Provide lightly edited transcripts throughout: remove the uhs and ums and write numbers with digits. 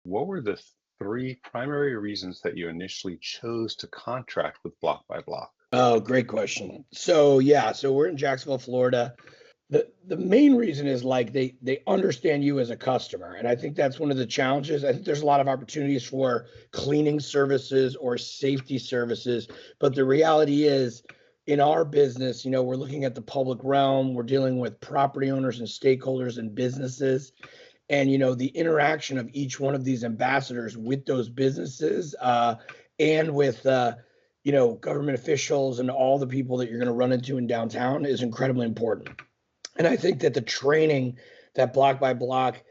What were the three primary reasons that you initially chose to contract with Block by Block? Oh, great question. So we're in Jacksonville, Florida. The main reason is like they understand you as a customer, and I think that's one of the challenges. I think there's a lot of opportunities for cleaning services or safety services, but the reality is in our business, we're looking at the public realm, we're dealing with property owners and stakeholders and businesses, and the interaction of each one of these ambassadors with those businesses, and with government officials and all the people that you're going to run into in downtown is incredibly important. And I think that the training that Block by Block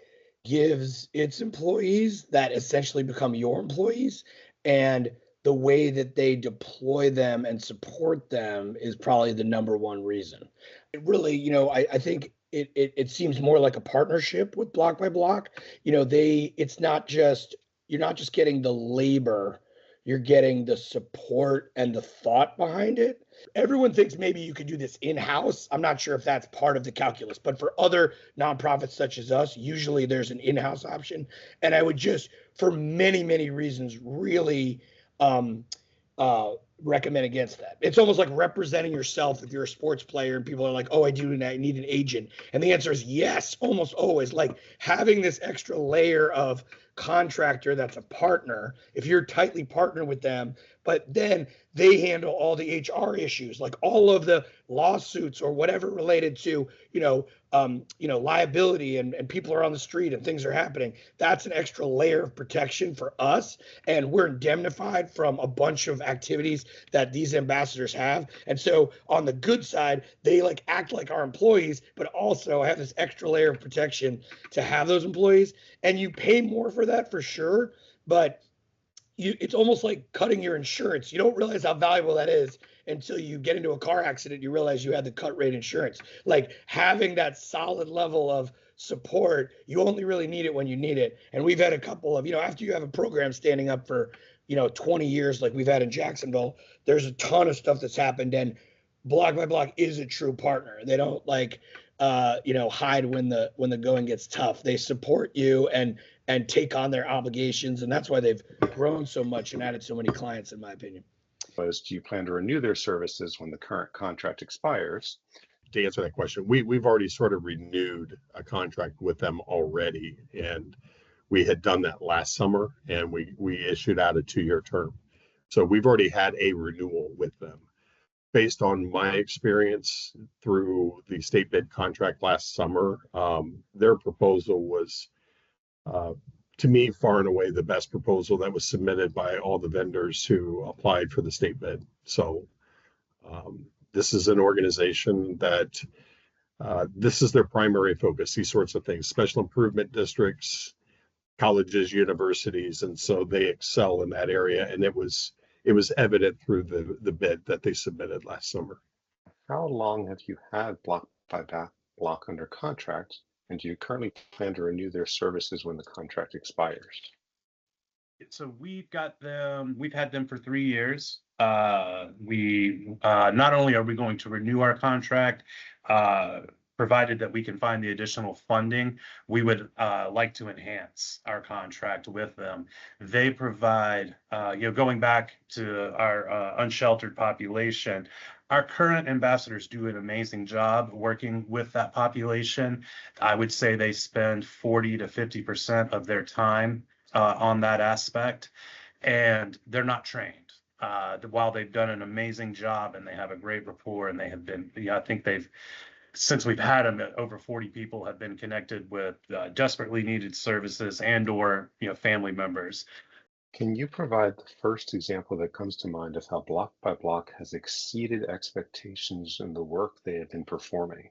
gives its employees that essentially become your employees, and the way that they deploy them and support them is probably the number one reason. It really, I think it seems more like a partnership with Block by Block. It's not just, you're not just getting the labor, you're getting the support and the thought behind it. Everyone thinks maybe you could do this in-house. I'm not sure if that's part of the calculus, but for other nonprofits such as us, usually there's an in-house option. And I would just, for many, many reasons, really um, recommend against that. It's almost like representing yourself if you're a sports player and people are like, oh, I need an agent. And the answer is yes, almost always. Like having this extra layer of contractor that's a partner, if you're tightly partnered with them, but then they handle all the HR issues, like all of the lawsuits or whatever related to, liability, and people are on the street and things are happening. That's an extra layer of protection for us. And we're indemnified from a bunch of activities that these ambassadors have. And so on the good side, they like act like our employees, but also have this extra layer of protection to have those employees. And you pay more for that for sure. But it's almost like cutting your insurance. You don't realize how valuable that is until you get into a car accident. You realize you had the cut rate insurance. Like having that solid level of support, you only really need it when you need it. And we've had a couple of, after you have a program standing up for, 20 years, like we've had in Jacksonville, there's a ton of stuff that's happened. And Block by Block is a true partner. They don't hide when the going gets tough. They support you and take on their obligations, and that's why they've grown so much and added so many clients, in my opinion. Do you plan to renew their services when the current contract expires? To answer that question, we've already sort of renewed a contract with them already, and we had done that last summer, and we issued out a 2-year term. So we've already had a renewal with them. Based on my experience through the state bid contract last summer, their proposal was, to me, far and away the best proposal that was submitted by all the vendors who applied for the state bid. So this is an organization that this is their primary focus, these sorts of things, special improvement districts, colleges, universities, and so they excel in that area. And it was evident through the bid that they submitted last summer. How long have you had Block by Block under contract, and do you currently plan to renew their services when the contract expires? So we've had them for 3 years. We not only are we going to renew our contract, provided that we can find the additional funding, we would like to enhance our contract with them. They provide, going back to our unsheltered population, our current ambassadors do an amazing job working with that population. I would say they spend 40 to 50% of their time on that aspect, and they're not trained. While they've done an amazing job and they have a great rapport, and they have been, I think since we've had them, over 40 people have been connected with desperately needed services and/or family members. Can you provide the first example that comes to mind of how Block by Block has exceeded expectations in the work they have been performing?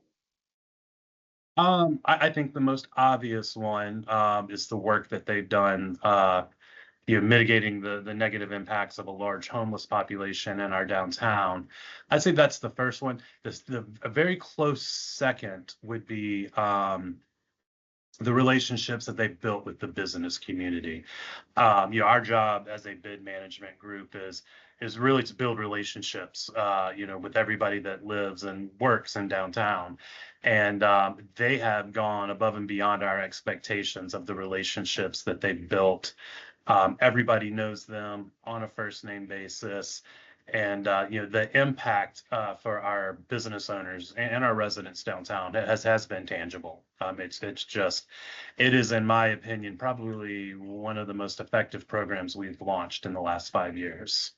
I think the most obvious one is the work that they've done, mitigating the negative impacts of a large homeless population in our downtown. I'd say that's the first one. A very close second would be the relationships that they've built with the business community. Our job as a bid management group is is really to build relationships, with everybody that lives and works in downtown. And they have gone above and beyond our expectations of the relationships that they've built. Everybody knows them on a first name basis. And the impact for our business owners and our residents downtown has been tangible. It is, in my opinion, probably one of the most effective programs we've launched in the last 5 years.